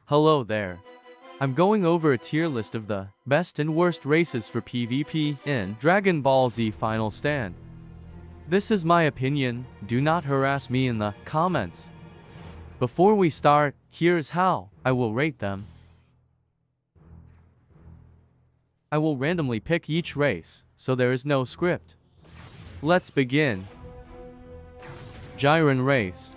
Hello there. I'm going over a tier list of the best and worst races for PvP in Dragon Ball Z Final Stand. This is my opinion, do not harass me in the comments. Before we start, here's how I will rate them. I will randomly pick each race, so there is no script. Let's begin. Gyen race.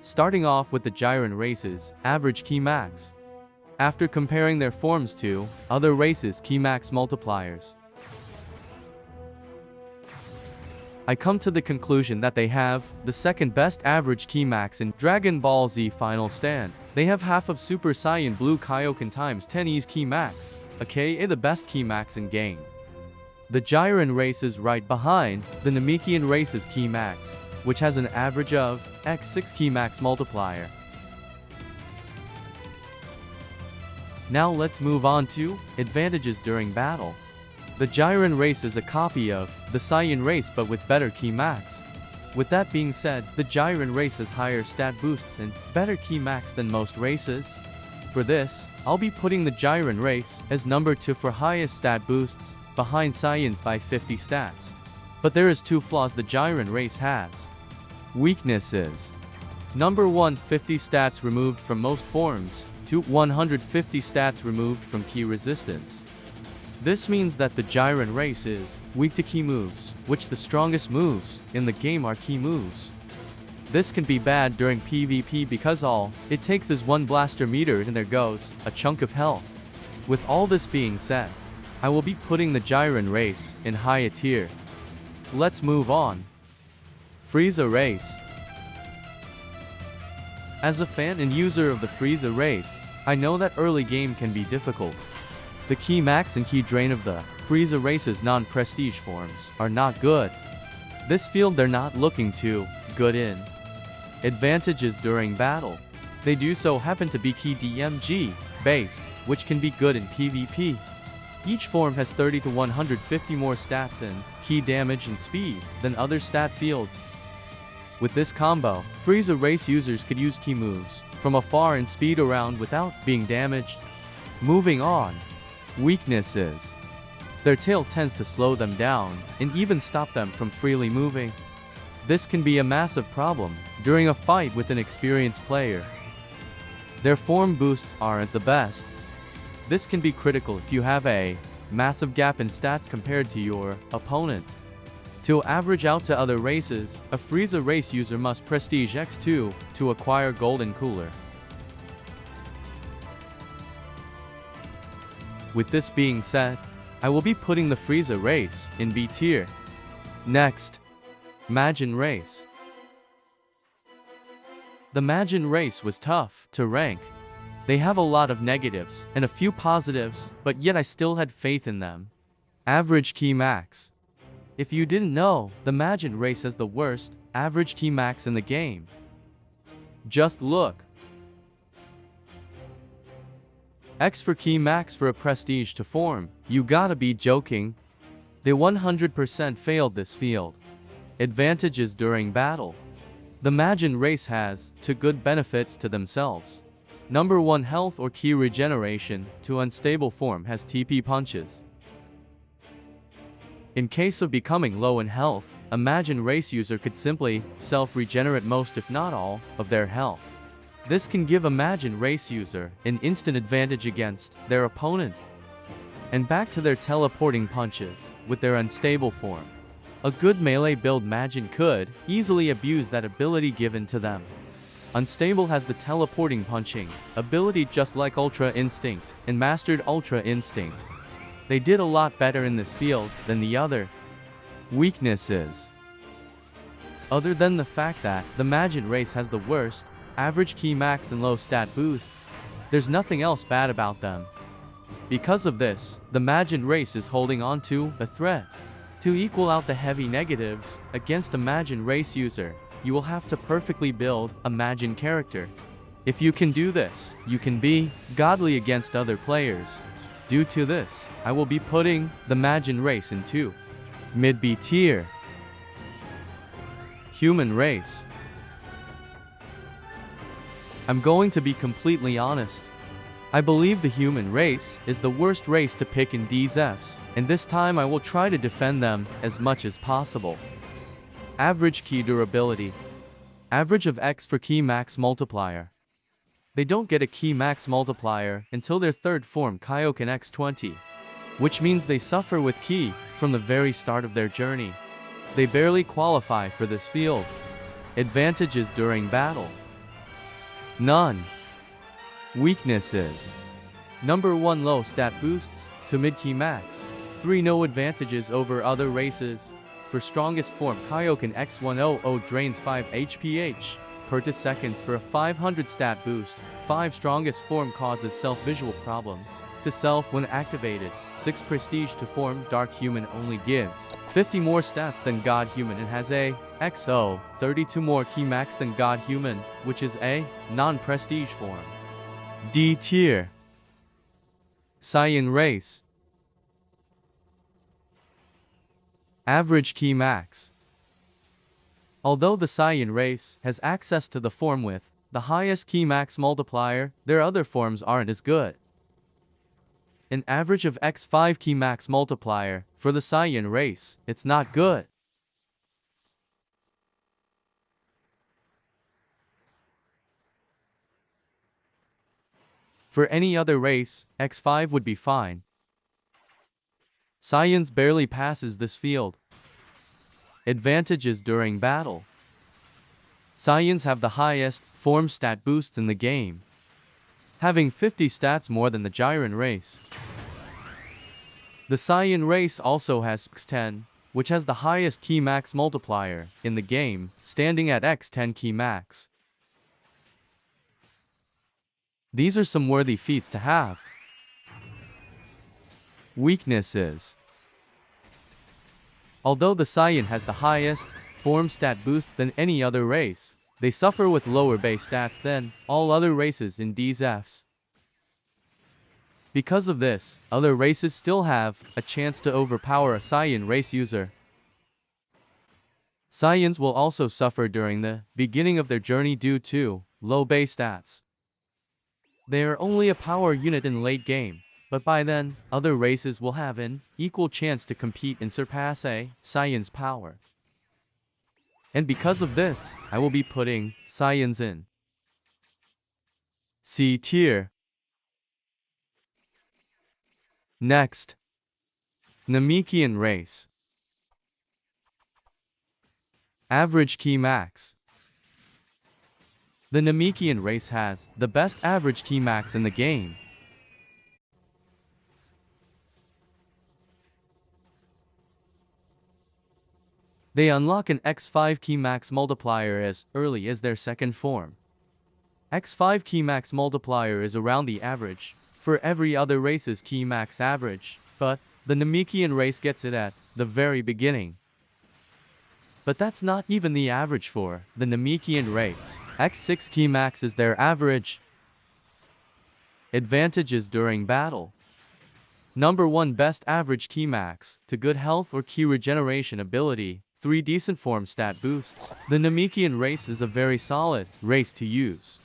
Starting off with the Gyen race's average key max. After comparing their forms to other races' key max multipliers, I come to the conclusion that they have the second best average key max in Dragon Ball Z Final Stand. They have half of Super Saiyan Blue KAIOKEN times 10's key max, aka the best key max in game. The Gyen race is right behind the Namekian race's key max, which has an average of x6 key max multiplier. Now let's move on to advantages during battle. The Gyen race is a copy of the Saiyan race but with better key max. With that being said, the Gyen race has higher stat boosts and better key max than most races. For this, I'll be putting the Gyen race as number 2 for highest stat boosts, behind Saiyan's by 50 stats. But there is 2 flaws the Gyen race has. Weaknesses. Number 1, 50 stats removed from most forms, to 150 stats removed from key resistance. This means that the Gyen race is weak to key moves, which the strongest moves in the game are key moves. This can be bad during PvP because all it takes is one blaster meter and there goes a chunk of health. With all this being said, I will be putting the Gyen race in higher tier. Let's move on. Frieza race. As a fan and user of the Frieza race, I know that early game can be difficult. The key max and key drain of the Frieza race's non-prestige forms are not good. This field they're not looking too good in. Advantages during battle. They do so happen to be key DMG based, which can be good in PvP. Each form has 30 to 150 more stats in key damage and speed than other stat fields. With this combo, Frieza race users could use key moves from afar and speed around without being damaged. Moving on. Weaknesses. Their tail tends to slow them down and even stop them from freely moving. This can be a massive problem during a fight with an experienced player. Their form boosts aren't the best. This can be critical if you have a massive gap in stats compared to your opponent. To average out to other races, a Frieza race user must prestige X2 to acquire Golden Cooler. With this being said, I will be putting the Frieza race in B tier. Next, Majin race. The Majin race was tough to rank. They have a lot of negatives and a few positives, but yet I still had faith in them. Average key max. If you didn't know, the Majin race has the worst average key max in the game. Just look. X for key max for a prestige to form. You gotta be joking. They 100% failed this field. Advantages during battle. The Majin race has 2 good benefits to themselves. Number 1, health or key regeneration to unstable form has TP punches. In case of becoming low in health, a Majin race user could simply self-regenerate most if not all of their health. This can give a Majin race user an instant advantage against their opponent. And back to their teleporting punches with their unstable form. A good melee build Majin could easily abuse that ability given to them. Unstable has the teleporting punching ability just like Ultra Instinct and mastered Ultra Instinct. They did a lot better in this field than the other. Weaknesses. Other than the fact that the Majin race has the worst average key max and low stat boosts, there's nothing else bad about them. Because of this, the Majin race is holding on to a threat. To equal out the heavy negatives against a Majin race user, you will have to perfectly build a Majin character. If you can do this, you can be godly against other players. Due to this, I will be putting the Majin race into mid B tier. Human race. I'm going to be completely honest. I believe the human race is the worst race to pick in DZFs, and this time I will try to defend them as much as possible. Average key durability. Average of X for key max multiplier. They don't get a key max multiplier until their third form KAIOKEN X20, which means they suffer with key from the very start of their journey. They barely qualify for this field. Advantages during battle. None. Weaknesses. Number 1, low stat boosts to mid key max. 3, no advantages over other races. For strongest form KAIOKEN X100 drains 5 HPH per 2 seconds for a 500 stat boost. 5, strongest form causes self-visual problems to self when activated. 6, prestige to form dark human only gives 50 more stats than god human and has a XO 32 more key max than god human, which is a non-prestige form. D tier. Saiyan race. Average key max. Although the Saiyan race has access to the form with the highest key max multiplier, their other forms aren't as good. An average of X5 key max multiplier for the Saiyan race, it's not good. For any other race, X5 would be fine. Saiyans barely passes this field. Advantages during battle. Saiyans have the highest form stat boosts in the game, having 50 stats more than the Gyen race. The Saiyan race also has X10, which has the highest key max multiplier in the game, standing at X10 key max. These are some worthy feats to have. Weaknesses. Although the Saiyan has the highest form stat boosts than any other race, they suffer with lower base stats than all other races in DZFs. Because of this, other races still have a chance to overpower a Saiyan race user. Saiyans will also suffer during the beginning of their journey due to low base stats. They are only a power unit in late game, but by then, other races will have an equal chance to compete and surpass a Saiyan's power. And because of this, I will be putting Saiyans in C tier. Next, Namekian race. Average key max. The Namekian race has the best average key max in the game. They unlock an X5 key max multiplier as early as their second form. X5 key max multiplier is around the average for every other race's key max average, but the Namekian race gets it at the very beginning. But that's not even the average for the Namekian race. X6 key max is their average. Advantages during battle. Number 1, best average key max to good health or key regeneration ability. 3, decent form stat boosts. The Namekian race is a very solid race to use.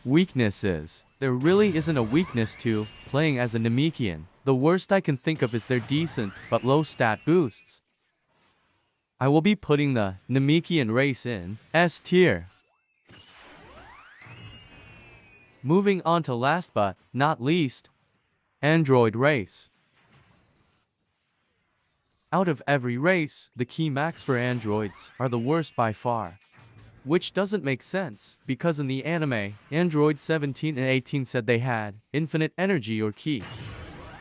Weaknesses. There really isn't a weakness to playing as a Namekian. The worst I can think of is their decent but low stat boosts. I will be putting the Namekian race in S tier. Moving on to last but not least, Android race. Out of every race, the key max for androids are the worst by far. Which doesn't make sense, because in the anime, androids 17 and 18 said they had infinite energy or ki.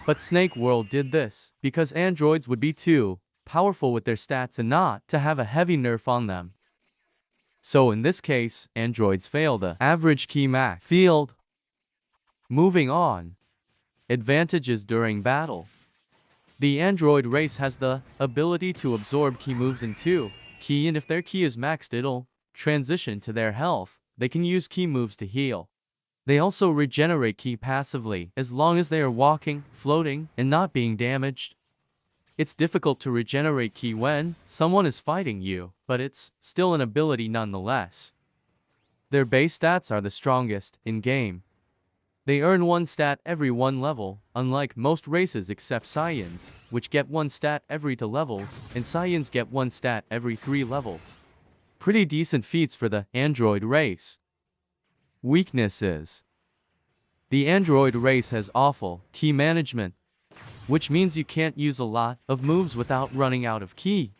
But Snake World did this, because androids would be too powerful with their stats and not to have a heavy nerf on them. So in this case, androids fail the average key max field. Moving on. Advantages during battle. The android race has the ability to absorb ki moves into ki, and if their ki is maxed, it'll transition to their health. They can use ki moves to heal. They also regenerate ki passively, as long as they are walking, floating, and not being damaged. It's difficult to regenerate ki when someone is fighting you, but it's still an ability nonetheless. Their base stats are the strongest in-game. They earn 1 stat every 1 level, unlike most races except Saiyans, which get 1 stat every 2 levels, and Saiyans get 1 stat every 3 levels. Pretty decent feats for the android race. Weaknesses. The android race has awful ki management, which means you can't use a lot of moves without running out of ki.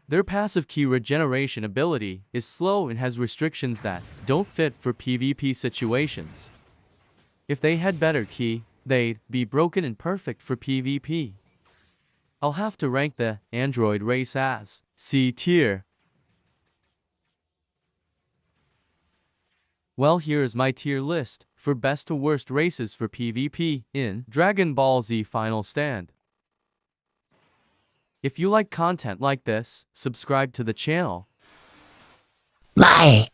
Their passive ki regeneration ability is slow and has restrictions that don't fit for PvP situations. If they had better ki, they'd be broken and perfect for PvP. I'll have to rank the android race as C tier. Well, here's my tier list for best to worst races for PvP in Dragon Ball Z Final Stand. If you like content like this, subscribe to the channel. Bye.